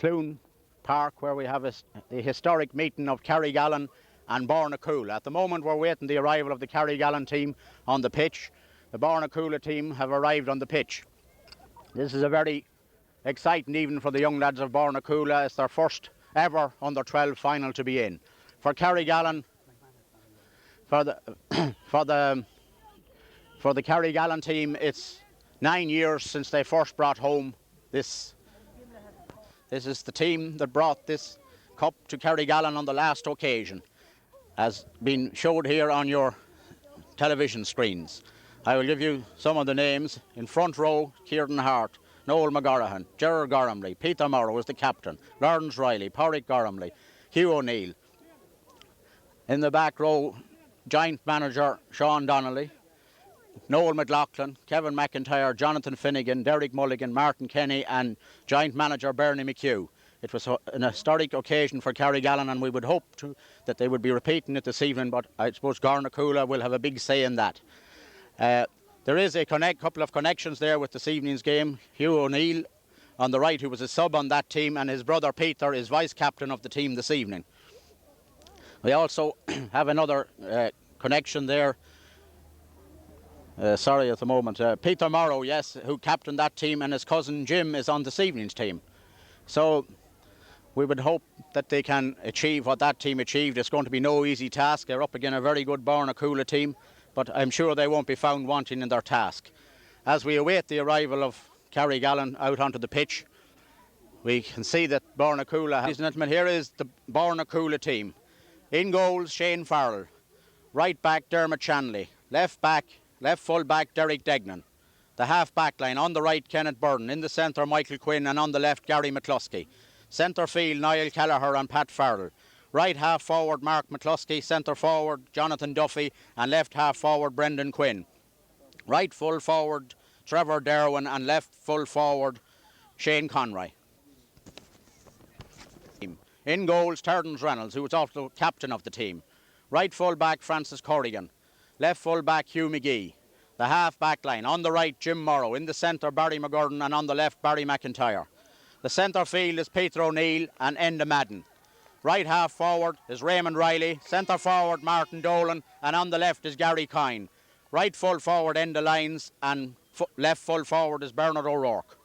Cloone Park, where we have the historic meeting of Carrigallen and Bornacoola. At the moment we're waiting the arrival of the Carrigallen team on the pitch. The Bornacoola team have arrived on the pitch. This is a very exciting evening for the young lads of Bornacoola. It's their first ever under-12 final to be in. For Carrigallen, for the Carrigallen team, it's 9 years since they first brought home this. This is the team that brought this cup to Carrigallen on the last occasion, as been showed here on your television screens. I will give you some of the names. In front row, Kieran Hart, Noel McGorrahan, Gerard Gorhamley, Peter Morrow is the captain, Lawrence Riley, Pádraig Gorhamley, Hugh O'Neill. In the back row, joint manager Sean Donnelly, Noel McLaughlin, Kevin McIntyre, Jonathan Finnegan, Derek Mulligan, Martin Kenny and joint manager Bernie McHugh. It was an historic occasion for Carrigallen, and we would hope that they would be repeating it this evening, but I suppose Bornacoola will have a big say in that. There is a couple of connections there with this evening's game. Hugh O'Neill on the right, who was a sub on that team, and his brother Peter is vice-captain of the team this evening. We also have another connection there. Sorry at the moment. Peter Morrow, yes, who captained that team, and his cousin Jim is on this evening's team. So we would hope that they can achieve what that team achieved. It's going to be no easy task. They're up against a very good Bornacoola team, but I'm sure they won't be found wanting in their task. As we await the arrival of Carrigallen out onto the pitch, we can see that Bornacoola, ladies and gentlemen, here is the Bornacoola team. In goals, Shane Farrell. Right back, Dermot Shanley. Left full back, Derek Degnan. The half back line, on the right, Kenneth Burden. In the centre, Michael Quinn, and on the left, Gary McCluskey. Centre field, Niall Kelleher and Pat Farrell. Right half forward, Mark McCluskey. Centre forward, Jonathan Duffy. And left half forward, Brendan Quinn. Right full forward, Trevor Derwin. And left full forward, Shane Conroy. In goals, Turdens Reynolds, who was also captain of the team. Right full back, Francis Corrigan. Left full back, Hugh McGee. The half back line, on the right, Jim Morrow. In the centre, Barry McGurden, and on the left, Barry McIntyre. The centre field is Peter O'Neill and Enda Madden. Right half forward is Raymond Riley. Centre forward, Martin Dolan, and on the left is Gary Kine. Right full forward, Enda Lyons, and left full forward is Bernard O'Rourke.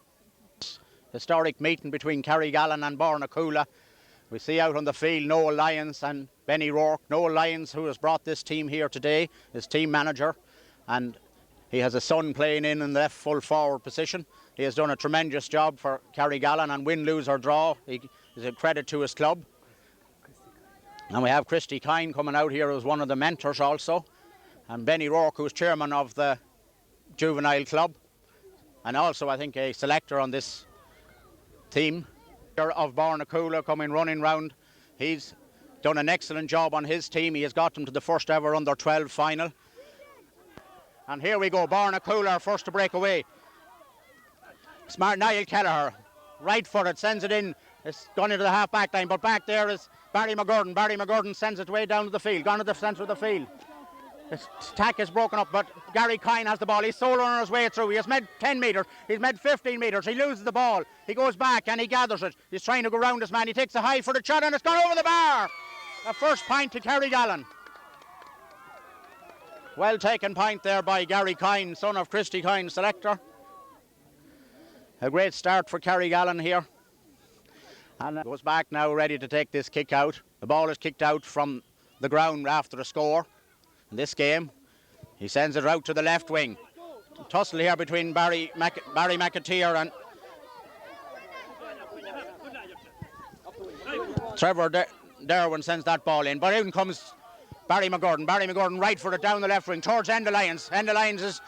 Historic meeting between Carrigallen and Bornacoola. We see out on the field Noel Lyons and Benny Rourke. Noel Lyons, who has brought this team here today, is team manager, and he has a son playing in the left full forward position. He has done a tremendous job for Carrigallen, and win, lose or draw, he is a credit to his club. And we have Christy Kine coming out here as one of the mentors also, and Benny Rourke, who is chairman of the juvenile club, and also I think a selector on this team. Of Bornacoola coming running round. He's done an excellent job on his team. He has got them to the first ever under-12 final. And here we go, Bornacoola first to break away. Smart Niall Kelleher, right footed, sends it in. It's gone into the half back line, but back there is Barry McGurden. Barry McGurden sends it way down to the field, gone to the centre of the field. His attack is broken up, but Gary Kine has the ball. He's solo on his way through. He has made 10 metres. He's made 15 metres. He loses the ball. He goes back and he gathers it. He's trying to go round this man. He takes a high for the shot and it's gone over the bar. A first point to Carrigallen. Well taken point there by Gary Kine, son of Christy Kine, selector. A great start for Carrigallen here. And goes back now, ready to take this kick out. The ball is kicked out from the ground after a score. In this game, he sends it out to the left wing. Tussle here between Barry McAteer and Trevor Derwin sends that ball in, but in comes Barry McGurden. Barry McGurden right for it down the left wing towards Enda Lyons. Enda Lyons is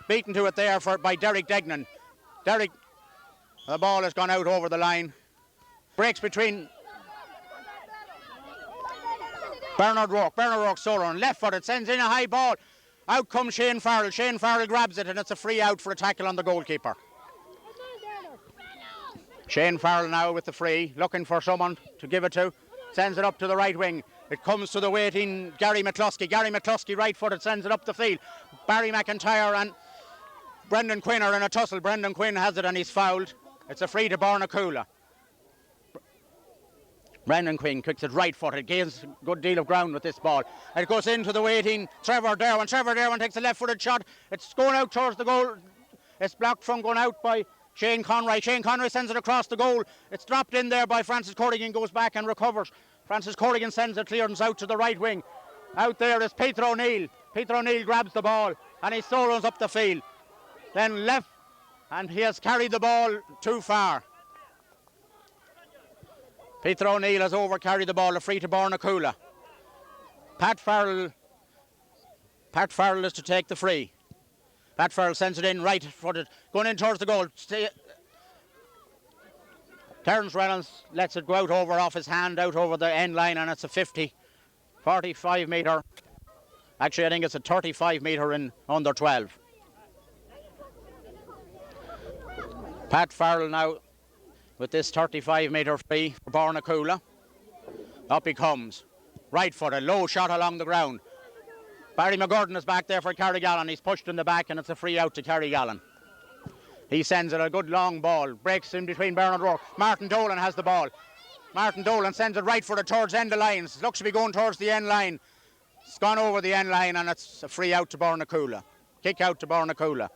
beaten to it there by Derek Degnan. The ball has gone out over the line. Breaks between Bernard Rourke solo on left footed, sends in a high ball. Out comes Shane Farrell. Shane Farrell grabs it and it's a free out for a tackle on the goalkeeper. Shane Farrell now with the free, looking for someone to give it to. Sends it up to the right wing. It comes to the waiting Gary McCluskey. Gary McCluskey right footed, sends it up the field. Barry McIntyre and Brendan Quinn are in a tussle. Brendan Quinn has it and he's fouled. It's a free to Bornacoola. Brendan Quinn kicks it right footed, gains a good deal of ground with this ball. It goes into the waiting Trevor Derwin. Trevor Derwin takes a left footed shot. It's going out towards the goal. It's blocked from going out by Shane Conroy. Shane Conroy sends it across the goal. It's dropped in there by Francis Corrigan, goes back and recovers. Francis Corrigan sends the clearance out to the right wing. Out there is Peter O'Neill. Peter O'Neill grabs the ball and he solos up the field. Then left, and he has carried the ball too far. Peter O'Neill has over-carried the ball, a free to Bornacoola. Pat Farrell is to take the free. Pat Farrell sends it in right-footed, going in towards the goal. Terence Reynolds lets it go out over off his hand, out over the end line, and it's a 45 metre. Actually, I think it's a 35 metre in under 12. Pat Farrell now with this 35 metre free for Bornacoola. Up he comes. Right foot, a low shot along the ground. Barry McGurden is back there for Carrigallen. He's pushed in the back and it's a free out to Carrigallen. He sends it a good long ball. Breaks in between Bernard Rourke. Martin Dolan has the ball. Martin Dolan sends it right footed towards end of lines. Looks to be going towards the end line. It's gone over the end line and it's a free out to Bornacoola. Kick out to Bornacoola.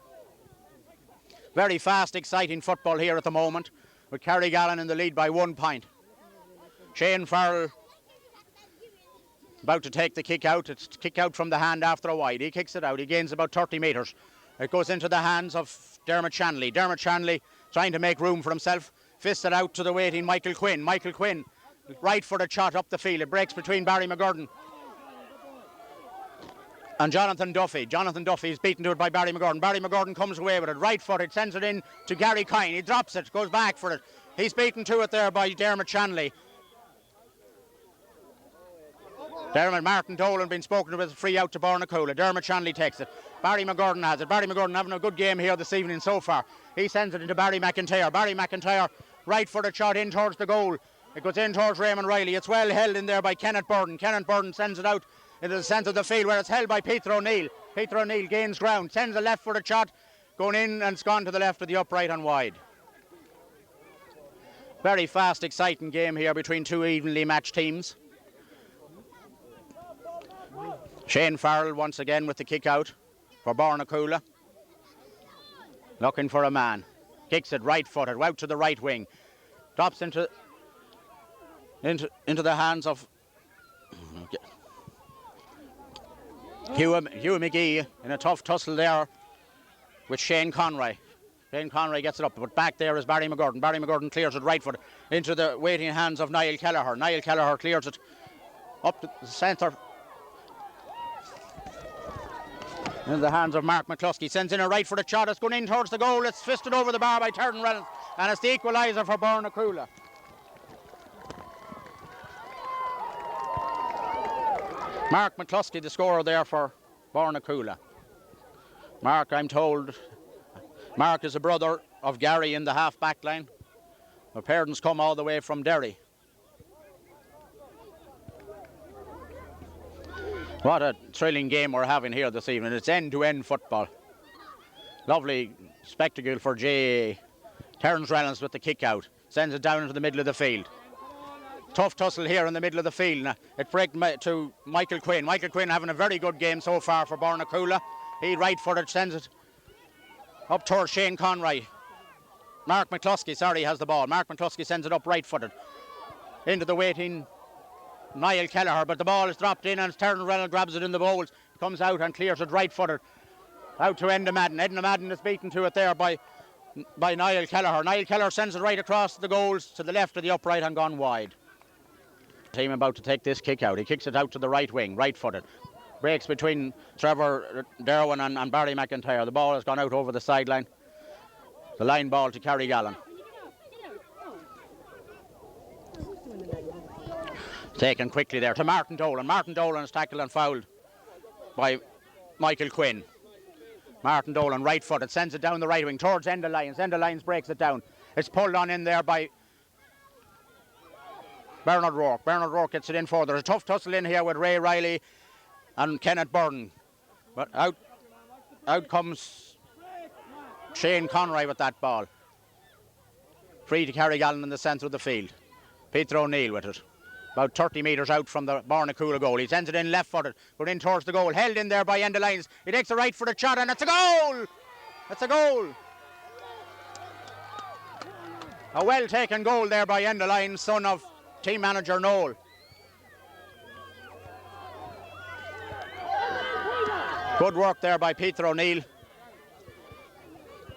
Very fast, exciting football here at the moment, with Carrigallen in the lead by 1 point. Shane Farrell about to take the kick out. It's kick out from the hand after a wide. He kicks it out. He gains about 30 metres. It goes into the hands of Dermot Shanley. Dermot Shanley trying to make room for himself. Fists it out to the waiting Michael Quinn. Michael Quinn, right footed shot up the field. It breaks between Barry McGurden and Jonathan Duffy. Jonathan Duffy is beaten to it by Barry McGurden. Barry McGurden comes away with it. Right footed, sends it in to Gary Kine. He drops it, goes back for it. He's beaten to it there by Dermot Shanley. Dermot Martin Dolan being spoken to with a free out to Bornacoola. Dermot Shanley takes it. Barry McGurden has it. Barry McGurden having a good game here this evening so far. He sends it into Barry McIntyre. Barry McIntyre, right footed shot in towards the goal. It goes in towards Raymond Riley. It's well held in there by Kenneth Burden. Kenneth Burden sends it out into the centre of the field where it's held by Peter O'Neill. Peter O'Neill gains ground, sends a left footed shot, going in and it's gone to the left of the upright and wide. Very fast, exciting game here between two evenly matched teams. Shane Farrell once again with the kick out for Bornacoola. Looking for a man. Kicks it right footed, out to the right wing. Drops into the hands of Hugh McGee in a tough tussle there with Shane Conroy. Shane Conroy gets it up, but back there is Barry McGurden. Barry McGurden clears it right foot into the waiting hands of Niall Kelleher. Niall Kelleher clears it up to the centre in the hands of Mark McCluskey. Sends in a right footed shot. It's going in towards the goal. It's fisted over the bar by Terden Reynolds, and it's the equaliser for Bornacoola. Mark McCluskey, the scorer there for Bornacoola. Mark, I'm told, Mark is a brother of Gary in the half-back line. Their parents come all the way from Derry. What a thrilling game we're having here this evening. It's end-to-end football. Lovely spectacle for GAA. Terence Reynolds with the kick out. Sends it down into the middle of the field. Tough tussle here in the middle of the field. Now, it breaks to Michael Quinn. Michael Quinn having a very good game so far for Bornacoola. He right-footed sends it up towards Shane Conroy. Mark McCluskey, has the ball. Mark McCluskey sends it up right-footed into the waiting Niall Kelleher, but the ball is dropped in and Terden Reynolds grabs it in the bowls. Comes out and clears it right-footed out to Enda Madden. Enda Madden is beaten to it there by Niall Kelleher. Niall Kelleher sends it right across the goals to the left of the upright and gone wide. Team about to take this kick out. He kicks it out to the right wing, right-footed. Breaks between Trevor Derwin and Barry McIntyre. The ball has gone out over the sideline. The line ball to Carrigallen. Taken quickly there to Martin Dolan. Martin Dolan is tackled and fouled by Michael Quinn. Martin Dolan right-footed, sends it down the right wing towards Enda Lyons. Enda Lyons breaks it down. It's pulled on in there by Bernard Rourke. Bernard Rourke gets it in further. There's a tough tussle in here with Ray Riley and Kenneth Burden. But out comes Shane Conroy with that ball. Free to Carrigallen in the centre of the field. Peter O'Neill with it. about 30 metres out from the Bornacoola goal. He sends it in left-footed, going in towards the goal, held in there by end of lines. He takes a right-footed shot and it's a goal! It's a goal! A well-taken goal there by end of lines, son of team manager Noel. Good work there by Peter O'Neill.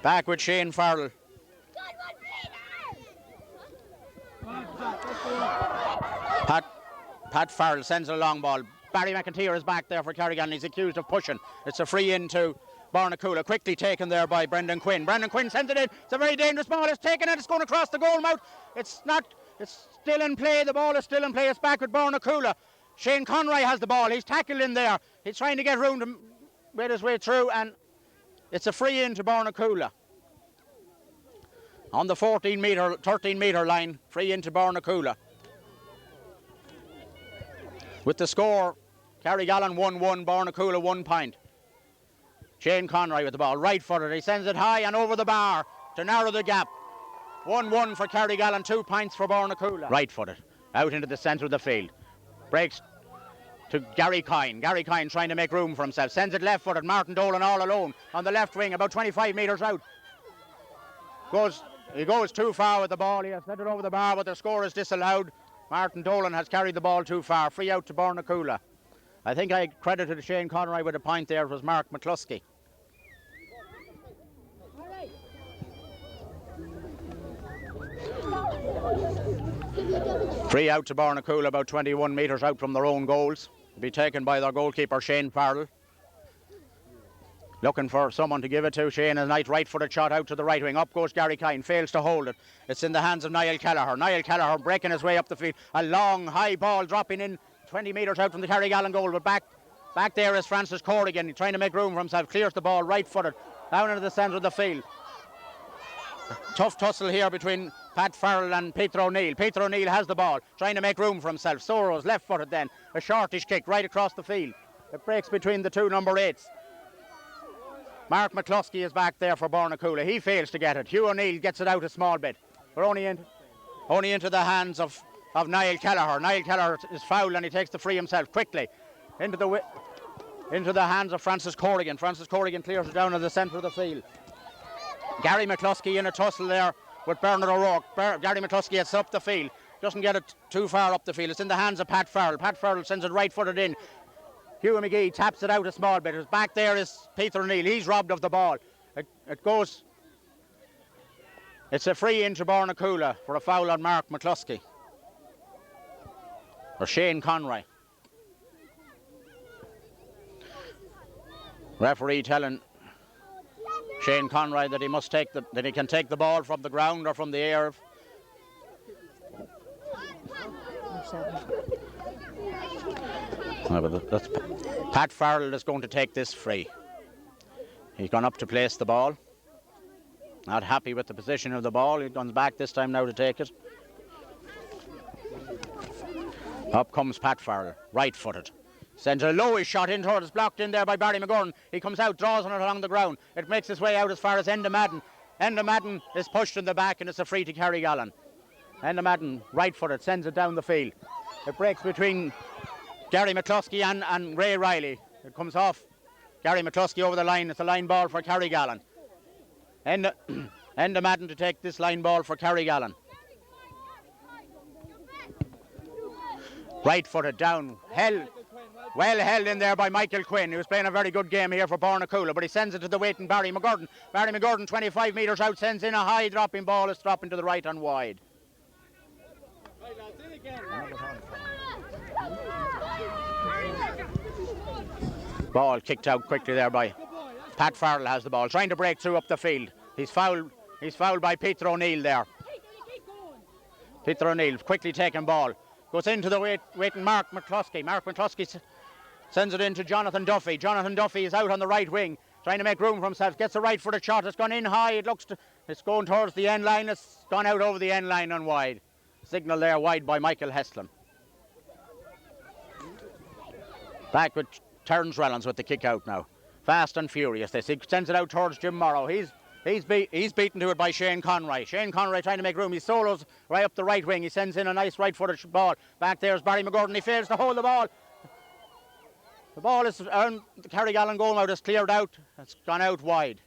Back with Shane Farrell. Pat Farrell sends a long ball. Barry McIntyre is back there for Carrigallen. He's accused of pushing. It's a free into Bornacoola. Quickly taken there by Brendan Quinn. Brendan Quinn sends it in. It's a very dangerous ball. It's taken it. It's going across the goal mouth. It's not. It's still in play. The ball is still in play. It's back with Bornacoola. Shane Conroy has the ball. He's tackled in there. He's trying to get room to wade his way through, and it's a free into Bornacoola. On the 13-metre line, free into Bornacoola. With the score, Carrigallen 1-1, Bornacoola 1 point. Shane Conroy with the ball, right-footed. He sends it high and over the bar to narrow the gap. 1-1 for Carrigallen, 2 points for Bornacoola. Right-footed, out into the centre of the field. Breaks to Gary Kine. Gary Kine trying to make room for himself. Sends it left-footed. Martin Dolan all alone on the left wing, about 25 metres out. He goes too far with the ball. He has sent it over the bar, but the score is disallowed. Martin Dolan has carried the ball too far. Free out to Bornacoola. I think I credited Shane Conroy with a point there. It was Mark McCluskey. Free out to Bornacoola, about 21 metres out from their own goals. To be taken by their goalkeeper, Shane Farrell. Looking for someone to give it to. Shane, a nice right-footed shot out to the right wing. Up goes Gary Kine, fails to hold it. It's in the hands of Niall Kelleher. Niall Kelleher breaking his way up the field. A long, high ball dropping in 20 metres out from the Carrigallen goal. But back there is Francis Corrigan, trying to make room for himself. Clears the ball right-footed down into the centre of the field. Tough tussle here between Pat Farrell and Peter O'Neill. Peter O'Neill has the ball, trying to make room for himself. Soros left-footed then. A shortish kick right across the field. It breaks between the two number 8s. Mark McCluskey is back there for Bornacoola. He fails to get it. Hugh O'Neill gets it out a small bit. But only into the hands of Niall Kelleher. Niall Kelleher is fouled and he takes the free himself quickly. Into the hands of Francis Corrigan. Francis Corrigan clears it down to the centre of the field. Gary McCluskey in a tussle there with Bernard O'Rourke. Gary McCluskey gets up the field. Doesn't get it too far up the field. It's in the hands of Pat Farrell. Pat Farrell sends it right-footed in. Hugh McGee taps it out a small bit. Back there is Peter O'Neill. He's robbed of the ball. It goes. It's a free into Bornacoola for a foul on Mark McCluskey. Or Shane Conroy. Referee telling Shane Conroy that he can take the ball from the ground or from the air. That's Pat Farrell is going to take this free. He's gone up to place the ball. Not happy with the position of the ball. He comes back this time now to take it. Up comes Pat Farrell, right-footed. Sends a lowish shot in towards, it's blocked in there by Barry McGurn. He comes out, draws on it along the ground. It makes its way out as far as Enda Madden. Enda Madden is pushed in the back and it's a free to Carrigallen. Enda Madden, right-footed, sends it down the field. It breaks between Gary McCluskey and Ray Riley. It comes off Gary McCluskey over the line. It's a line ball for Carrigallen. Enda Madden to take this line ball for Carrigallen. Right-footed down. Well held in there by Michael Quinn, who's playing a very good game here for Bornacoola, but he sends it to the waiting Barry McGurn. Barry McGurn, 25 metres out, sends in a high dropping ball. It's dropping to the right and wide. Ball kicked out quickly there by Pat Farrell. Has the ball, trying to break through up the field. He's fouled by Peter O'Neill there. Peter O'Neill quickly taking ball. Goes into the waiting Mark McCluskey. Mark McCluskey sends it into Jonathan Duffy. Jonathan Duffy is out on the right wing, trying to make room for himself. Gets a right-footed shot. It's gone in high. It's going towards the end line. It's gone out over the end line and wide. Signal there wide by Michael Heslin. Back with Terence Rellens with the kick out now. Fast and furious. He sends it out towards Jim Morrow. He's He's beaten to it by Shane Conroy. Shane Conroy trying to make room. He solos right up the right wing. He sends in a nice right-footed ball. Back there's Barry McGurden. He fails to hold the ball. The ball is the Carrigallen goal out is cleared out. It's gone out wide.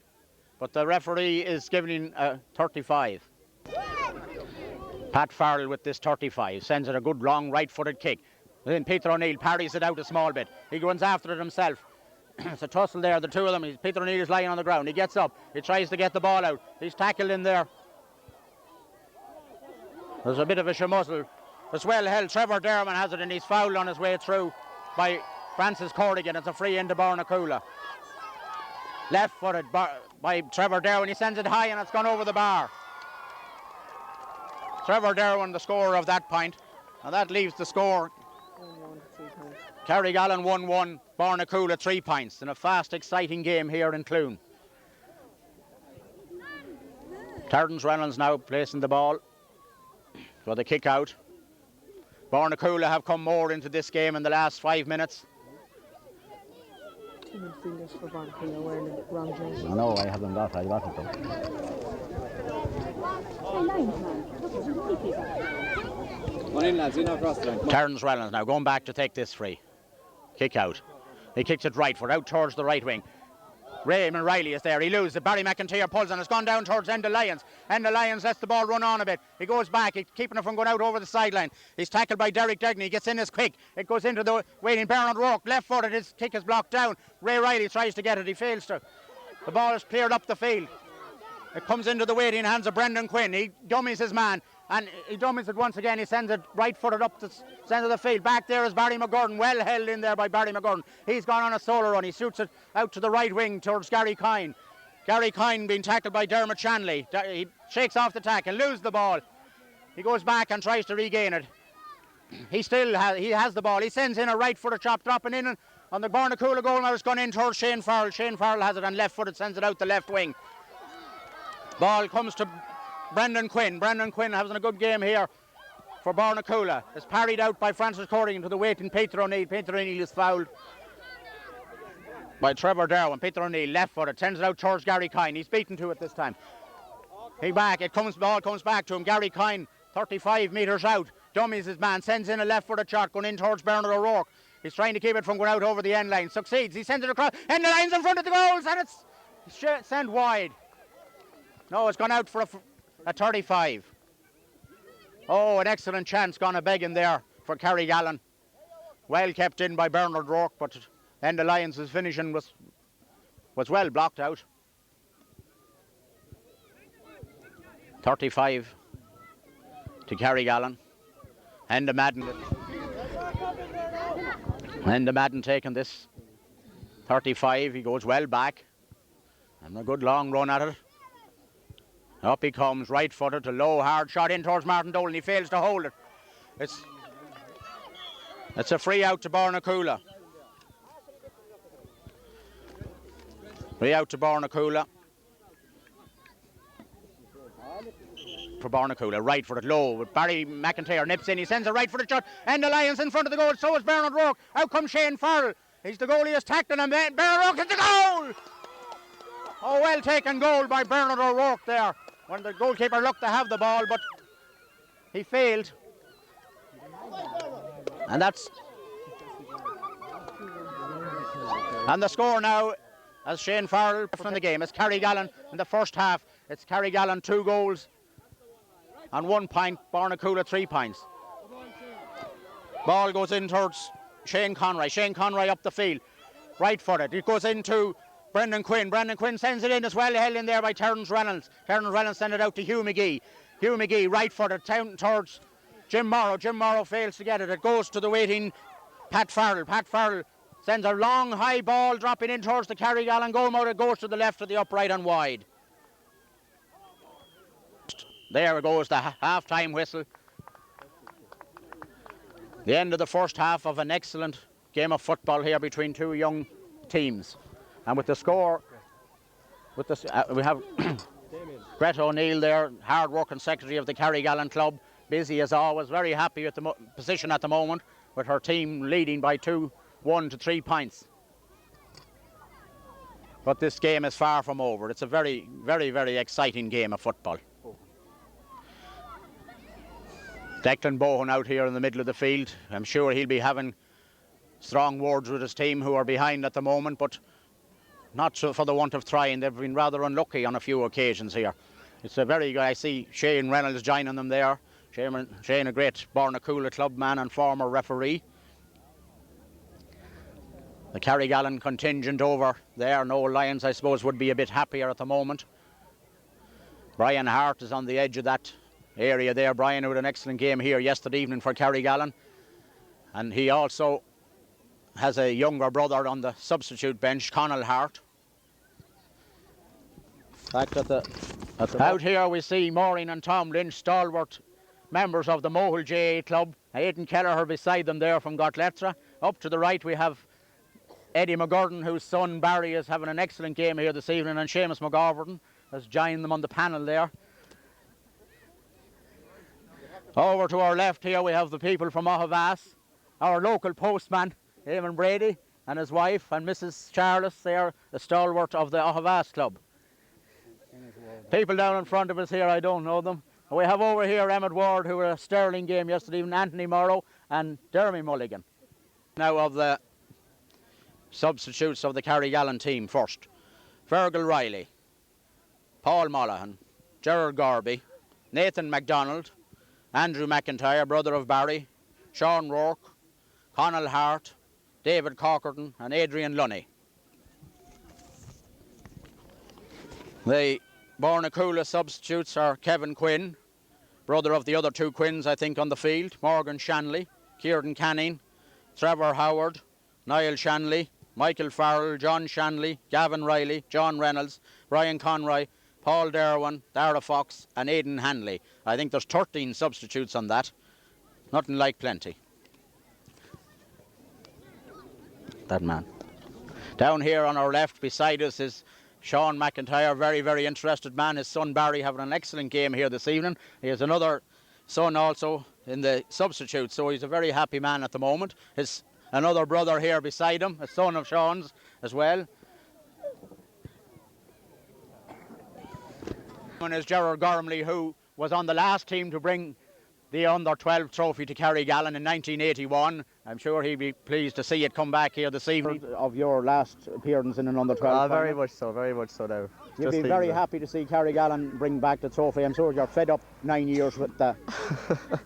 But the referee is giving 35. Pat Farrell with this 35 sends it a good long right-footed kick. Then Peter O'Neill parries it out a small bit. He runs after it himself. It's a tussle there, the two of them. Peter O'Neill is lying on the ground. He gets up. He tries to get the ball out. He's tackled in there. There's a bit of a shamuzzle. It's well held. Trevor Derman has it and he's fouled on his way through by Francis Corrigan. It's a free into Bornacoola. Left-footed by Trevor Derwin. He sends it high and it's gone over the bar. Trevor Derwin, the scorer of that point. And that leaves the score. Carrigallen 1-1, Bornacoola 3 points in a fast, exciting game here in Cloone. Terence Reynolds now placing the ball for the kick out. Bornacoola have come more into this game in the last 5 minutes. Two midfielders for Bornacoola wearing the wrong jersey. I know, I haven't got it though. One in, lads, in across the line. Terence Reynolds now going back to take this free. Kick out. He kicks it right foot out towards the right wing. Raymond Riley is there. He loses it. Barry McIntyre pulls and it's gone down towards Enda Lyons. Enda Lyons lets the ball run on a bit. He goes back. He's keeping it from going out over the sideline. He's tackled by Derek Degnan. He gets in as quick. It goes into the waiting Bernard Rourke. Left footed. His kick is blocked down. Ray Riley tries to get it. He fails to. The ball is cleared up the field. It comes into the waiting hands of Brendan Quinn. He dummies his man. And he dummies it once again. He sends it right-footed up the centre of the field. Back there is Barry McGurden. Well held in there by Barry McGurden. He's gone on a solo run. He shoots it out to the right wing towards Gary Kine. Gary Kine being tackled by Dermot Shanley. He shakes off the tackle, loses the ball. He goes back and tries to regain it. He has the ball. He sends in a right-footed chop, dropping in on the Bornacoola goal. Now it's gone in towards Shane Farrell. Shane Farrell has it on left-footed, sends it out the left wing. Ball comes to Brendan Quinn. Brendan Quinn having a good game here for Bornacoola. It's parried out by Francis Corrigan to the waiting Peter O'Neill. Peter O'Neill is fouled by Trevor Derwin. Peter O'Neill left footed, sends it out towards Gary Kine. He's beaten to it this time. Ball comes back to him. Gary Kine, 35 metres out. Dummies his man, sends in a left footed shot going in towards Bernard O'Rourke. He's trying to keep it from going out over the end line. Succeeds. He sends it across. End the lines in front of the goals and it's sent wide. No, it's gone out for a 35. Oh, an excellent chance gone a begging there for Carrigallen. Well kept in by Bernard Rourke, but then the Lions' finishing was well blocked out. 35 to Carrigallen. And the Madden taking this. 35, he goes well back. And a good long run at it. Up he comes, right-footed, a low, hard shot in towards Martin Dolan. He fails to hold it. It's a free out to Bornacoola. Free out to Bornacoola. For Bornacoola, right-footed, low. With Barry McIntyre nips in. He sends a right-footed shot. And the Lions in front of the goal. So is Bernard Rourke. Out comes Shane Farrell. He's the goalie, is tackled him. Bernard Rourke hits the goal! Oh, well taken goal by Bernard O'Rourke there. When the goalkeeper looked to have the ball, but he failed. And that's... And the score now, as Shane Farrell from the game, is Carrigallen in the first half. It's Carrigallen 2 goals and 1 point, Bornacoola 3 points. Ball goes in towards Shane Conroy. Shane Conroy up the field, right-footed. It goes into Brendan Quinn. Brendan Quinn sends it in as well, held in there by Terence Reynolds. Terence Reynolds sends it out to Hugh McGee. Hugh McGee, right-footed, towards Jim Morrow. Jim Morrow fails to get it. It goes to the waiting Pat Farrell. Pat Farrell sends a long, high ball dropping in towards the Carrigallen goal mouth. It goes to the left of the upright and wide. There goes the half-time whistle. The end of the first half of an excellent game of football here between two young teams. And with the score, we have Greta O'Neill there, hard-working secretary of the Carrigallen club, busy as always, very happy with the position at the moment, with her team leading by 1 to 3 points. But this game is far from over. It's a very, very, very exciting game of football. Declan Bohan out here in the middle of the field. I'm sure he'll be having strong words with his team who are behind at the moment, but not so for the want of trying. They've been rather unlucky on a few occasions here. It's a very good. I see Shane Reynolds joining them there. Shane, a great Bornacoola club man and former referee. The Carrigallen contingent over there, Noel Lyons, I suppose, would be a bit happier at the moment. Brian Hart is on the edge of that area there. Brian had an excellent game here yesterday evening for Carrigallen. And he also has a younger brother on the substitute bench, Conall Hart. Out here we see Maureen and Tom Lynch, stalwart members of the Mohill JA club. Aidan Kelleher beside them there from Gortletra. Up to the right we have Eddie McGurden, whose son Barry is having an excellent game here this evening, and Seamus McGovern has joined them on the panel there. Over to our left here we have the people from Ohavas, our local postman, Eamon Brady, and his wife, and Mrs. Charles. They are the stalwart of the Ohavas club. People down in front of us here, I don't know them. We have over here Emmett Ward, who were a sterling game yesterday evening, Anthony Morrow and Jeremy Mulligan. Now of the substitutes of the Carrigallen team first. Fergal Riley, Paul Monaghan, Gerard Garby, Nathan MacDonald, Andrew McIntyre, brother of Barry, Sean Rourke, Conall Hart, David Corkerton and Adrian Lunny. The Bornacoola substitutes are Kevin Quinn, brother of the other two Quinns I think on the field, Morgan Shanley, Kieran Canning, Trevor Howard, Niall Shanley, Michael Farrell, John Shanley, Gavin Riley, John Reynolds, Brian Conroy, Paul Derwin, Dara Fox and Aidan Hanley. I think there's 13 substitutes on that. Nothing like plenty. That man. Down here on our left beside us is Sean McIntyre, very, very interested man. His son Barry having an excellent game here this evening. He has another son also in the substitute, so he's a very happy man at the moment. His another brother here beside him, a son of Sean's as well. One is Gerard Gormley, who was on the last team to bring the under-12 trophy to Carrigallen in 1981. I'm sure he'd be pleased to see it come back here this evening. Of your last appearance in an under-12 very much so now. You'd be very happy to see Carrigallen bring back the trophy. I'm sure you're fed up 9 years with the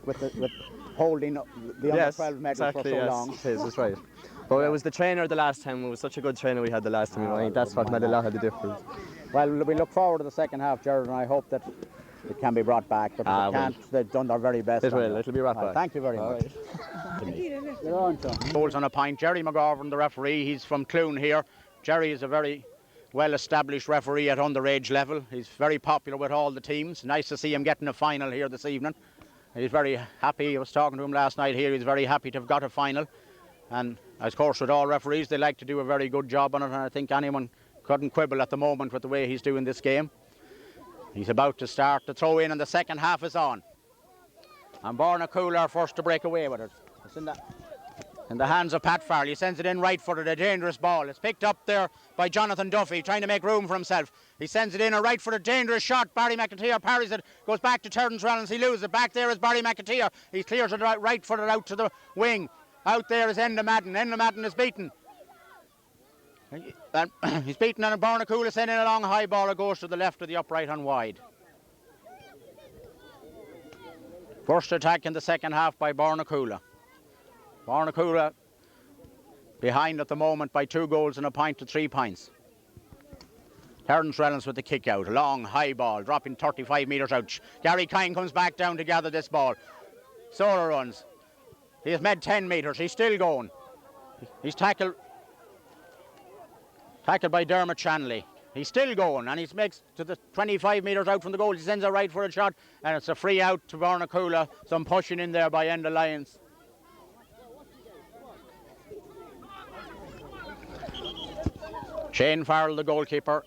with holding the under-12 medal for so long. It is, that's right. But it was the trainer the last time. It was such a good trainer we had the last time. I think that's what made a lot of the difference. Well, we look forward to the second half, Gerard, and I hope that it can be brought back. But if they can't, they've done their very best. It will. It'll be brought back. Thank you very much. Goals on a pint. Jerry McGovern, the referee, he's from Cloone here. Jerry is a very well-established referee at underage level. He's very popular with all the teams. Nice to see him getting a final here this evening. He's very happy. I was talking to him last night here. He's very happy to have got a final. And of course, with all referees, they like to do a very good job on it. And I think anyone couldn't quibble at the moment with the way he's doing this game. He's about to start the throw in and the second half is on. And Bornacoola are first to break away with it. It's in the hands of Pat Farrell. He sends it in right footed, a dangerous ball. It's picked up there by Jonathan Duffy, trying to make room for himself. He sends it in a right footed, dangerous shot. Barry McIntyre parries it, goes back to Terence Reynolds. He loses it. Back there is Barry McIntyre. He clears it right footed out to the wing. Out there is Enda Madden. Enda Madden is beaten. He's beaten and Bornacoola sending a long high ball. It goes to the left of the upright and wide. First attack in the second half by Bornacoola. Bornacoola behind at the moment by 2 goals and a pint to 3 pints. Terence Reynolds with the kick out. A long high ball dropping 35 metres out. Gary Kine comes back down to gather this ball. Sora runs. He has made 10 metres. He's still going. He's tackled by Dermot Shanley. He's still going and he makes to the 25 metres out from the goal. He sends a right footed shot and it's a free out to Bornacoola. Some pushing in there by Enda Lyons. Shane Farrell, the goalkeeper,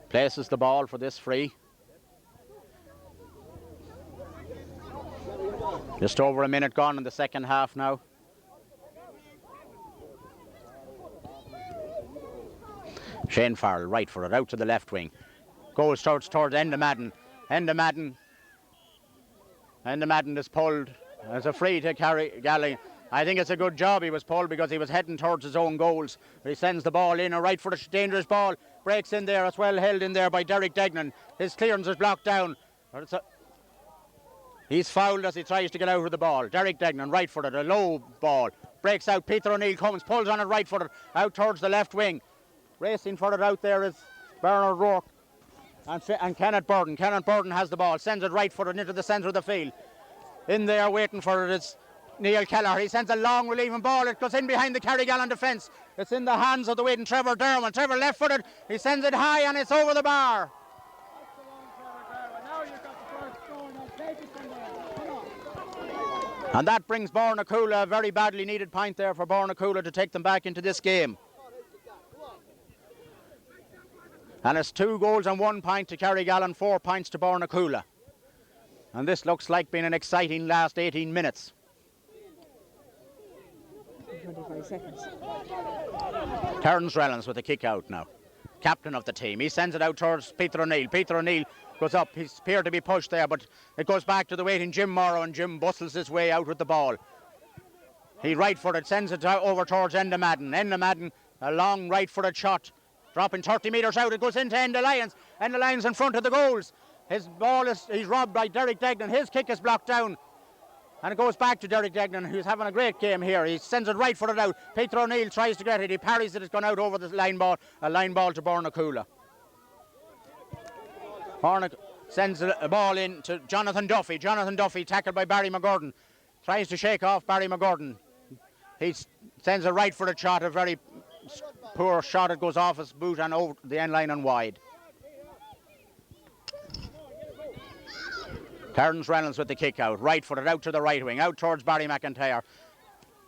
places the ball for this free. Just over a minute gone in the second half now. Shane Farrell, right for it, out to the left wing. Goes towards Enda Madden. Enda Madden is pulled as a free to Carrigallen. I think it's a good job he was pulled because he was heading towards his own goals. He sends the ball in, a right for the dangerous ball. Breaks in there, it's well held in there by Derek Degnan. His clearance is blocked down. He's fouled as he tries to get out of the ball. Derek Degnan, right footed, a low ball. Breaks out, Peter O'Neill comes, pulls on it right footed, out towards the left wing. Racing for it out there is Bernard Rourke and Kenneth Burden. Kenneth Burden has the ball, sends it right footed into the centre of the field. In there waiting for it is Neil Kelleher. He sends a long relieving ball. It goes in behind the Carrigallen defence. It's in the hands of the waiting Trevor Derwin. Trevor left footed. He sends it high and it's over the bar. And that brings Bornacoola a very badly needed point there for Bornacoola to take them back into this game. And it's 2 goals and 1 point to Carrigallen, 4 points to Bornacoola. And this looks like being an exciting last 18 minutes. 25 seconds. Terence Rellens with a kick out now. Captain of the team. He sends it out towards Peter O'Neill. Peter O'Neill goes up. He's appeared to be pushed there, but it goes back to the waiting Jim Morrow, and Jim bustles his way out with the ball. He right-footed, sends it over towards Enda Madden. Enda Madden, a long right-footed shot. Dropping 30 metres out, it goes into Enda Lyons. Enda Lyons in front of the goals. His ball he's robbed by Derek Degnan. His kick is blocked down. And it goes back to Derek Degnan, who's having a great game here. He sends it right footed out. Peter O'Neill tries to get it. He parries it. It's gone out over the line ball. A line ball to Bornacoola. Sends a ball in to Jonathan Duffy. Jonathan Duffy tackled by Barry McGordon. Tries to shake off Barry McGordon. He sends a right footed shot. A very poor shot. It goes off his boot and over the end line and wide. Terence Reynolds with the kick out, right footed out to the right wing, out towards Barry McIntyre.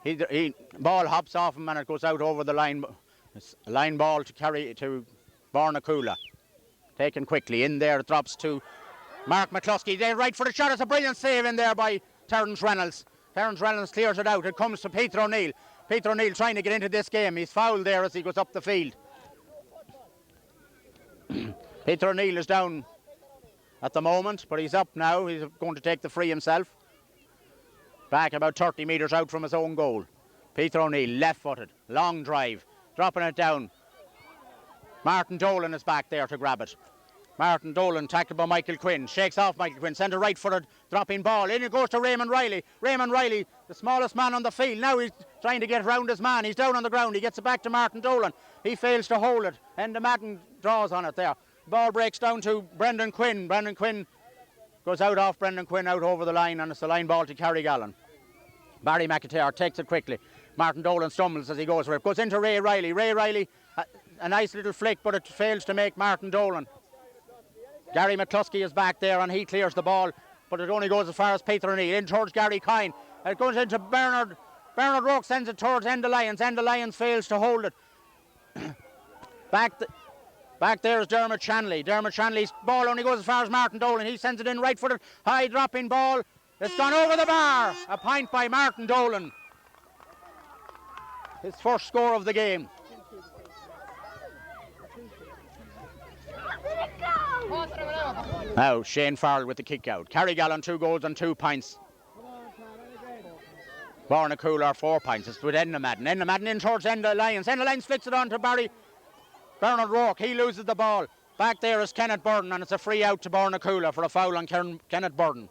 He ball hops off him and it goes out over the line. It's a line ball to carry to Bornacoola. Taken quickly in there, it drops to Mark McCluskey. There, right footed shot. It's a brilliant save in there by Terence Reynolds. Terence Reynolds clears it out. It comes to Peter O'Neill. Peter O'Neill trying to get into this game. He's fouled there as he goes up the field. Peter O'Neill is down at the moment, but he's up now. He's going to take the free himself. Back about 30 metres out from his own goal. Peter O'Neill, left-footed, long drive, dropping it down. Martin Dolan is back there to grab it. Martin Dolan tackled by Michael Quinn, shakes off Michael Quinn, sends a right-footed dropping ball. In it goes to Raymond Riley. Raymond Riley, the smallest man on the field. Now he's trying to get round his man. He's down on the ground. He gets it back to Martin Dolan. He fails to hold it. Enda Madden draws on it there. Ball breaks down to Brendan Quinn. Brendan Quinn goes out off Brendan Quinn out over the line, and it's a line ball to Carrigallen. Barry McIntyre takes it quickly. Martin Dolan stumbles as he goes for it. Goes into Ray Riley. Ray Riley, a nice little flick, but it fails to make Martin Dolan. Gary McCluskey is back there and he clears the ball, but it only goes as far as Peter O'Neill. In towards Gary Kine. It goes into Bernard. Bernard Rourke sends it towards Enda Lyons. Enda Lyons fails to hold it. Back there is Dermot Shanley. Dermot Shanley's ball only goes as far as Martin Dolan. He sends it in right-footed, high dropping ball. It's gone over the bar. A point by Martin Dolan. His first score of the game. Now Shane Farrell with the kick out. Carrigallen 2 goals and 2 points. Bornacoola 4 points. It's with Enda Madden. Enda Madden in towards Enda Lyons. Enda Lyons flicks it on to Bernard Rourke. He loses the ball. Back there is Kenneth Burden, and it's a free out to Bornacoola for a foul on Kenneth Burden.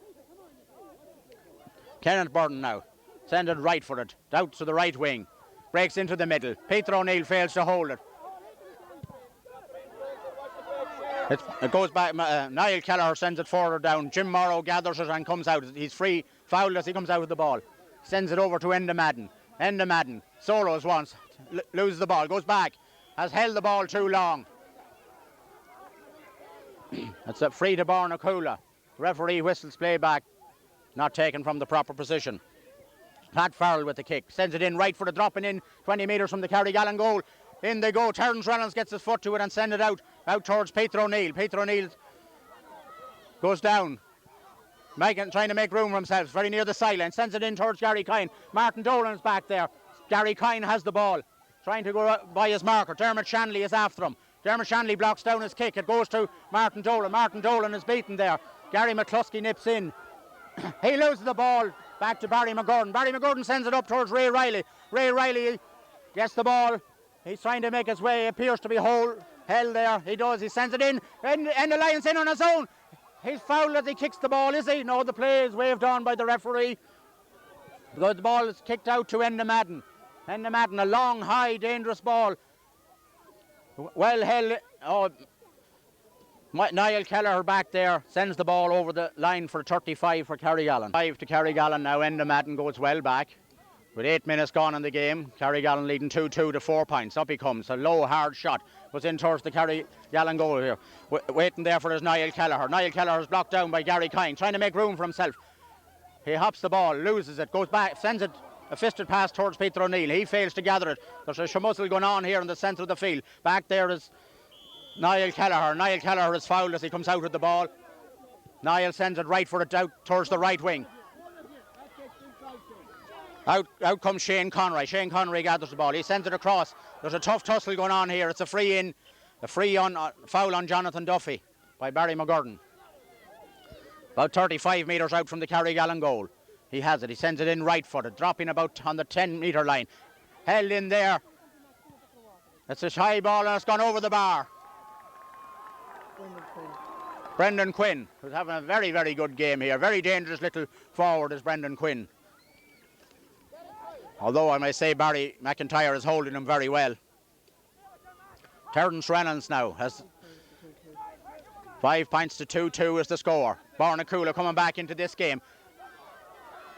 Kenneth Burden now. Send it right for it. Out to the right wing. Breaks into the middle. Peter O'Neill fails to hold it. It goes back. Niall Kelleher sends it further down. Jim Morrow gathers it and comes out. He's free. Fouled as he comes out with the ball. Sends it over to Enda Madden. Enda Madden solos once. Loses the ball. Goes back. Has held the ball too long. It's a free to Bornacoola. Referee whistles play back. Not taken from the proper position. Pat Farrell with the kick. Sends it in right for the dropping in 20 metres from the Carrigallen goal. In they go. Terence Reynolds gets his foot to it and send it out towards Peter O'Neill. Peter O'Neill goes down. Trying to make room for himself. Very near the sideline. Sends it in towards Gary Kine. Martin Dolan is back there. Gary Kine has the ball. Trying to go by his marker. Dermot Shanley is after him. Dermot Shanley blocks down his kick. It goes to Martin Dolan. Martin Dolan is beaten there. Gary McCluskey nips in. He loses the ball back to Barry McGurden. Barry McGurden sends it up towards Ray Riley. Ray Riley gets the ball. He's trying to make his way. Appears to be held there. He does. He sends it in. And the Lions in on his own. He's fouled as he kicks the ball, is he? No, the play is waved on by the referee. Because the ball is kicked out to Enda Madden. Enda Madden, a long, high, dangerous ball. Well held. Oh, Niall Kelleher back there sends the ball over the line for 35 for Carrigallen. 5 to Carrigallen now. Enda Madden goes well back. With 8 minutes gone in the game, Carrigallen leading 2-2 to 4 points. Up he comes. A low, hard shot. Goes in towards the Carrigallen goal here. Waiting there for his Niall Kelleher. Niall Kelleher is blocked down by Gary Kine, trying to make room for himself. He hops the ball, loses it, goes back, sends it a fisted pass towards Peter O'Neill. He fails to gather it. There's a shamussel going on here in the centre of the field. Back there is Niall Kelleher. Niall Kelleher is fouled as he comes out with the ball. Niall sends it right for it out towards the right wing. Out comes Shane Conroy. Shane Conroy gathers the ball. He sends it across. There's a tough tussle going on here. It's a free in. A foul on Jonathan Duffy by Barry McGurden. About 35 metres out from the Carrigallen goal. He has it. He sends it in right-footed, dropping about on the 10-metre line. Held in there. It's a high ball and it's gone over the bar. Brendan Quinn, who's having a very, very good game here. Very dangerous little forward is Brendan Quinn. Although I may say Barry McIntyre is holding him very well. Terence Reynolds now has 5 points to 2-2 is the score. Bornacoola coming back into this game.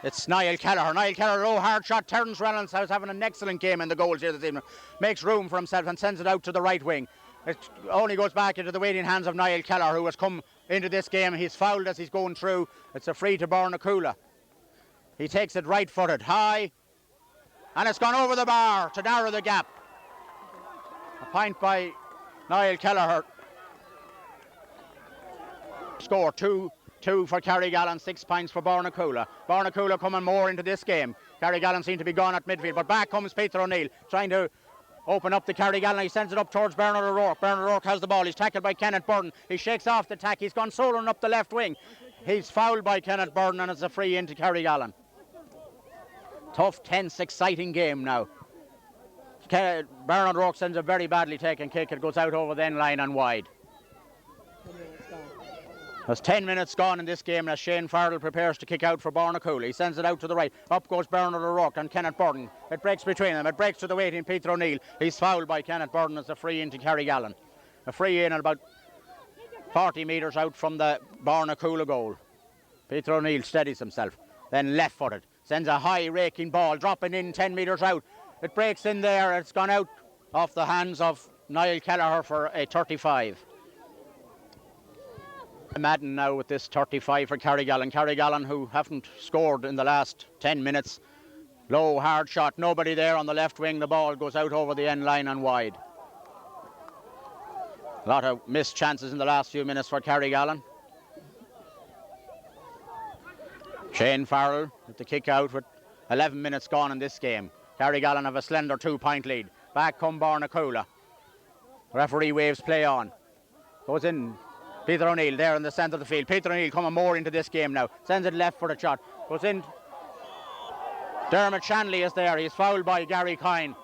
It's Niall Kelleher. Niall Kelleher, low hard shot. Terence Reynolds is having an excellent game in the goals here this evening. Makes room for himself and sends it out to the right wing. It only goes back into the waiting hands of Niall Kelleher, who has come into this game. He's fouled as he's going through. It's a free to Bornacoola. He takes it right-footed, high. And it's gone over the bar to narrow the gap. A point by Niall Kelleher. Score 2-2 for Carrigallen, 6 points for Bornacoola. Bornacoola coming more into this game. Carrigallen seem to be gone at midfield, but back comes Peter O'Neill trying to open up the Carrigallen. He sends it up towards Bernard O'Rourke. Bernard O'Rourke has the ball. He's tackled by Kenneth Burden. He shakes off the tack. He's gone soloing up the left wing. He's fouled by Kenneth Burden and it's a free into Carrigallen. Tough, tense, exciting game now. Bernard O'Rourke sends a very badly taken kick. It goes out over the end line and wide. There's 10 minutes gone in this game as Shane Farrell prepares to kick out for Bornacoola. He sends it out to the right. Up goes Bernard O'Rourke and Kenneth Burden. It breaks between them. It breaks to the waiting Peter O'Neill. He's fouled by Kenneth Burden as a free into Carrigallen. A free in at about 40 metres out from the Bornacoola goal. Peter O'Neill steadies himself. Then left-footed. Sends a high raking ball, dropping in 10 metres out. It breaks in there. It's gone out off the hands of Niall Kelleher for a 35. Madden now with this 35 for Carrigallen. Carrigallen, who haven't scored in the last 10 minutes. Low, hard shot. Nobody there on the left wing. The ball goes out over the end line and wide. A lot of missed chances in the last few minutes for Carrigallen. Shane Farrell with the kick out with 11 minutes gone in this game. Carrigallen have a slender 2-point lead. Back come Bornacoola. Referee waves play on. Goes in. Peter O'Neill there in the centre of the field. Peter O'Neill coming more into this game now. Sends it left for the shot. Goes in. Dermot Shanley is there. He's fouled by Gary Kine.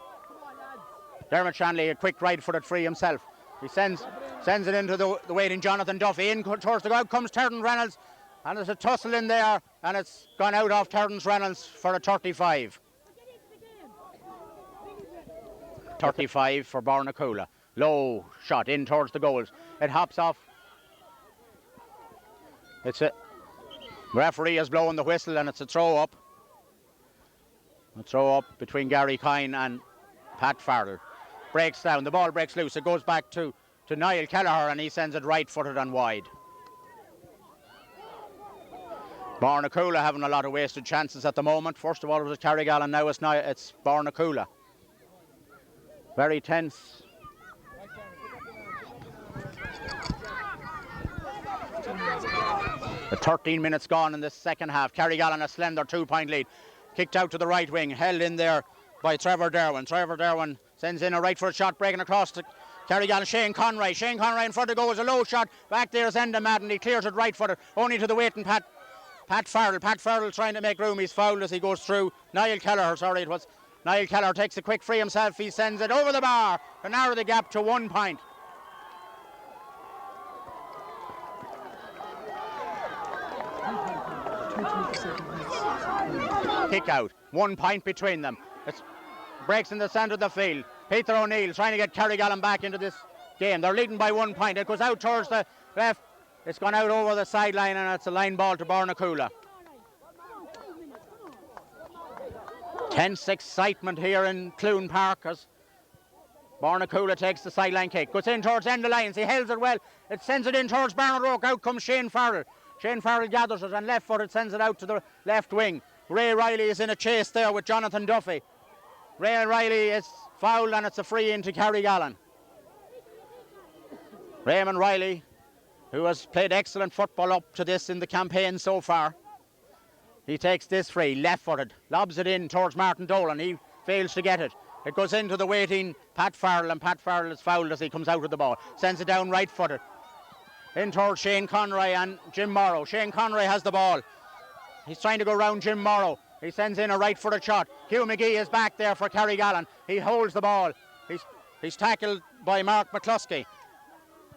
Dermot Shanley, a quick right-footed free himself. He sends it into the waiting Jonathan Duffy. In towards the goal comes Terence Reynolds. And there's a tussle in there. And it's gone out off Terence Reynolds for a 35. 35 for Bornacoola. Low shot in towards the goals. It hops off. It's a referee has blown the whistle and it's a throw up. A throw up between Gary Kine and Pat Farrell. Breaks down, the ball breaks loose. It goes back to Niall Kelleher and he sends it right-footed and wide. Bornacoola having a lot of wasted chances at the moment. First of all it was Carrigallen, now it's Bornacoola. Very tense. The 13 minutes gone in this second half. Carrigallen a slender 2-point lead. Kicked out to the right wing, held in there by Trevor Derwin. Trevor Derwin sends in a right foot shot, breaking across to Carrigallen, Shane Conroy in front of goal, a low shot, back there is Enda Madden, he clears it right footed, only to the waiting Pat Farrell trying to make room, he's fouled as he goes through. Niall Kelleher takes a quick free himself, he sends it over the bar to narrow the gap to 1 point. Kick out, 1 point between them. It breaks in the centre of the field. Peter O'Neill trying to get Carrigallen back into this game. They're leading by 1 point. It goes out towards the left. It's gone out over the sideline and it's a line ball to Bornacoola. Tense excitement here in Cloone Park as Bornacoola takes the sideline kick. Goes in towards end of lines. He holds it well. It sends it in towards Bernard Rourke. Out comes Shane Farrell. Shane Farrell gathers it and left footed sends it out to the left wing. Ray Riley is in a chase there with Jonathan Duffy. Ray Riley is fouled and it's a free in to Carrigallen. Raymond Riley, who has played excellent football up to this in the campaign so far. He takes this free, left-footed, lobs it in towards Martin Dolan. He fails to get it. It goes into the waiting Pat Farrell, and Pat Farrell is fouled as he comes out of the ball. Sends it down right-footed. In towards Shane Conroy and Jim Morrow. Shane Conroy has the ball. He's trying to go round Jim Morrow. He sends in a right-footed shot. Hugh McGee is back there for Carrigallen. He holds the ball. He's tackled by Mark McCluskey.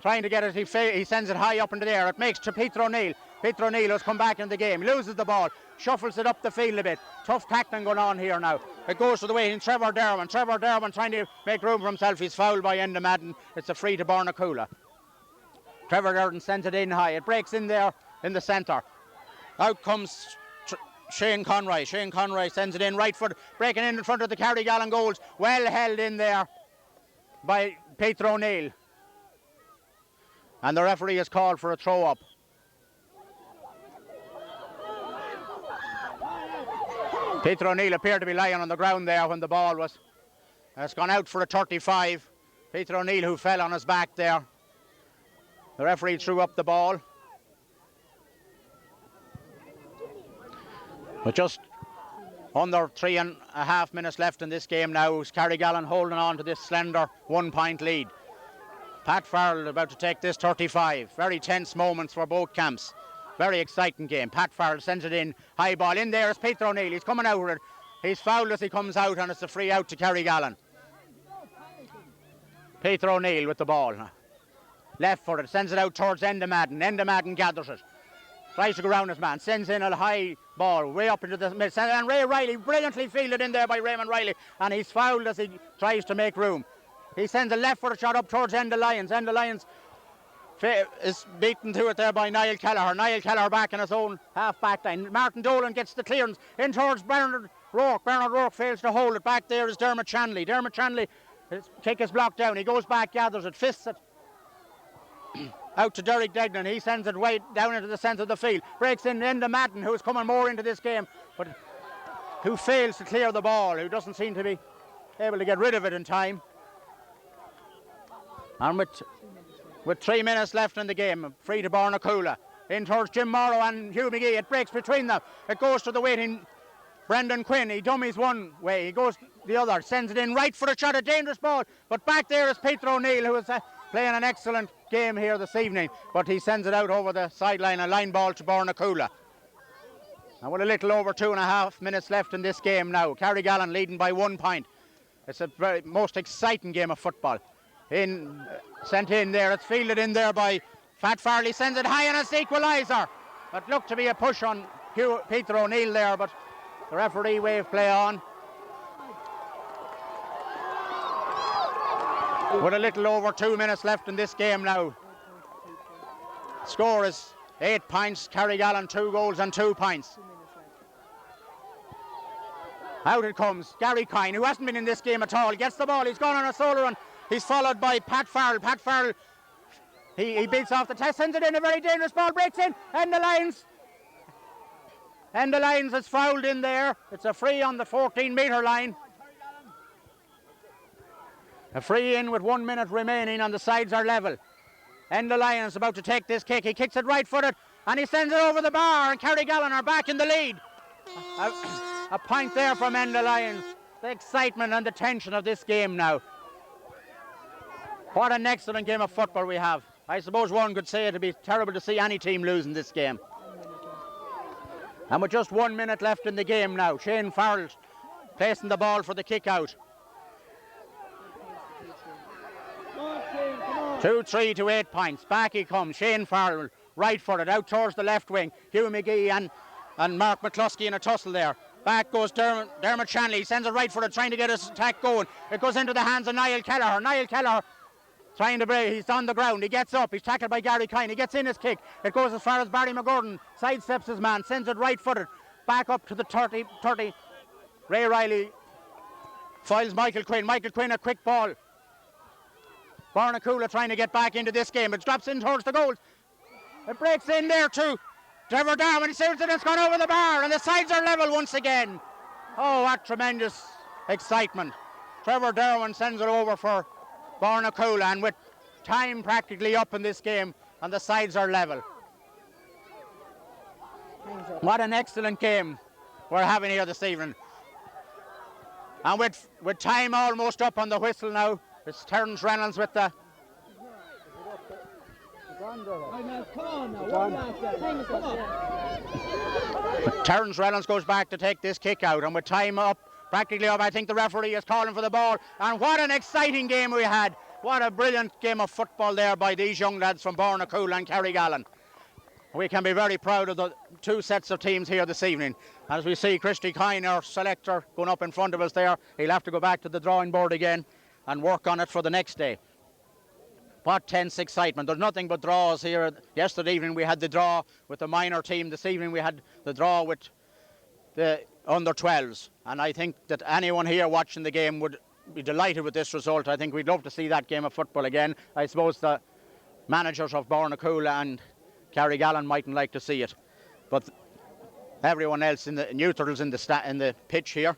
Trying to get it, he sends it high up into the air. It makes to Peter O'Neill. Peter O'Neill has come back in the game. He loses the ball, shuffles it up the field a bit. Tough tackling going on here now. It goes to the way in Trevor Derwin. Trevor Derwin trying to make room for himself. He's fouled by Enda Madden. It's a free to Bornacoola. Trevor Derwin sends it in high. It breaks in there in the centre. Out comes Shane Conroy. Shane Conroy sends it in right foot, breaking in front of the Carrigallen goals. Well held in there by Peter O'Neill. And the referee has called for a throw up. Peter O'Neill appeared to be lying on the ground there when the ball was. It's gone out for a 35. Peter O'Neill, who fell on his back there. The referee threw up the ball. With just under 3.5 minutes left in this game now, is Carrigallen holding on to this slender 1 point lead. Pat Farrell about to take this 35. Very tense moments for both camps. Very exciting game. Pat Farrell sends it in. High ball in there is Peter O'Neill. He's coming out with it. He's fouled as he comes out and it's a free out to Carrigallen. Peter O'Neill with the ball. Left footed. Sends it out towards Enda Madden. Enda Madden gathers it. Tries to go round his man. Sends in a high ball way up into the mid. And Ray Riley brilliantly fielded in there by Raymond Riley. And he's fouled as he tries to make room. He sends a left-footed shot up towards Enda Lyons. Enda Lyons is beaten to it there by Niall Kelleher. Niall Kelleher back in his own half-back line. Martin Dolan gets the clearance in towards Bernard Rourke. Bernard Rourke fails to hold it. Back there is Dermot Chanley. Dermot Chanley, his kick is blocked down. He goes back, gathers it, fists it out to Derek Degnan. He sends it way down into the centre of the field. Breaks in Enda Madden, who's coming more into this game, but who fails to clear the ball, who doesn't seem to be able to get rid of it in time. And with 3 minutes left in the game, free to Bornacoola. In towards Jim Morrow and Hugh McGee. It breaks between them. It goes to the waiting Brendan Quinn. He dummies one way. He goes the other. Sends it in right for a shot. A dangerous ball. But back there is Peter O'Neill, who is playing an excellent game here this evening. But he sends it out over the sideline. A line ball to Bornacoola. And with a little over 2.5 minutes left in this game now. Carrigallen leading by 1 point. It's a very most exciting game of football. Sent in there, it's fielded in there by Pat Farley, sends it high and it's equaliser. It looked to be a push on Peter O'Neill there, but the referee waved play on. With a little over 2 minutes left in this game now. Score is 8 points, Carrigallen 2 goals and 2 points. Out it comes, Gary Kine, who hasn't been in this game at all, gets the ball, he's gone on a solo run. He's followed by Pat Farrell. Pat Farrell, he beats off the test, sends it in, a very dangerous ball, breaks in, and the Lyons is fouled in there. It's a free on the 14-metre line. A free in with 1 minute remaining and the sides are level. Enda Lyons about to take this kick. He kicks it right-footed and he sends it over the bar and Carrigallen are back in the lead. A point there from Enda Lyons. The excitement and the tension of this game now. What an excellent game of football we have. I suppose one could say it'd be terrible to see any team losing this game. And with just 1 minute left in the game now, Shane Farrell placing the ball for the kick out. 2-3 to 8 points. Back he comes. Shane Farrell, right footed, out towards the left wing. Hugh McGee and Mark McCluskey in a tussle there. Back goes Dermot Shanley. He sends it right footed, trying to get his attack going. It goes into the hands of Niall Kelleher. Niall Kelleher trying to break. He's on the ground. He gets up. He's tackled by Gary Kine. He gets in his kick. It goes as far as Barry McGurden. Sidesteps his man. Sends it right footed. Back up to the 30. Ray Riley files Michael Quinn. Michael Quinn, a quick ball. Bornacoola trying to get back into this game. It drops in towards the goal. It breaks in there too. Trevor Darwin, he saves it, it's gone over the bar, and the sides are level once again. Oh, what tremendous excitement. Trevor Darwin sends it over for Bornacoola, and with time practically up in this game, and the sides are level. What an excellent game we're having here this evening. And with time almost up on the whistle now, it's Terence Reynolds with the... Terence Reynolds goes back to take this kick out, and with time up, practically up, I think the referee is calling for the ball. And what an exciting game we had. What a brilliant game of football there by these young lads from Bornacoola and Carrigallen. We can be very proud of the two sets of teams here this evening. As we see Christy Kine, our selector, going up in front of us there, he'll have to go back to the drawing board again and work on it for the next day. What tense excitement. There's nothing but draws here. Yesterday evening we had the draw with the minor team. This evening we had the draw with the under-12s. And I think that anyone here watching the game would be delighted with this result. I think we'd love to see that game of football again. I suppose the managers of Bornacoola and Carrigallen mightn't like to see it. But everyone else in the neutrals in the pitch here.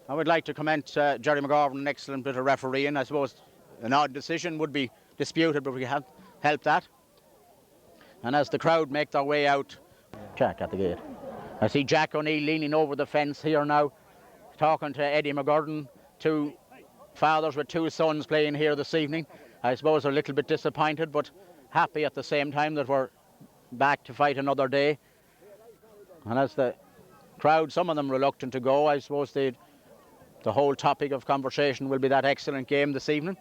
I would like to commend Jerry McGovern, an excellent bit of refereeing. I suppose an odd decision would be disputed, but we have helped that. And as the crowd make their way out, Jack at the gate. I see Jack O'Neill leaning over the fence here now, talking to Eddie McGurden, two fathers with two sons playing here this evening. I suppose they're a little bit disappointed, but happy at the same time that we're back to fight another day. And as the crowd, some of them reluctant to go, I suppose the whole topic of conversation will be that excellent game this evening.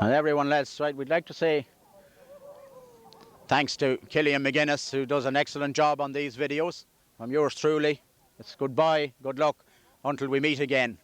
And everyone else, right, we'd like to say thanks to Killian McGuinness, who does an excellent job on these videos. From yours truly, it's goodbye, good luck, until we meet again.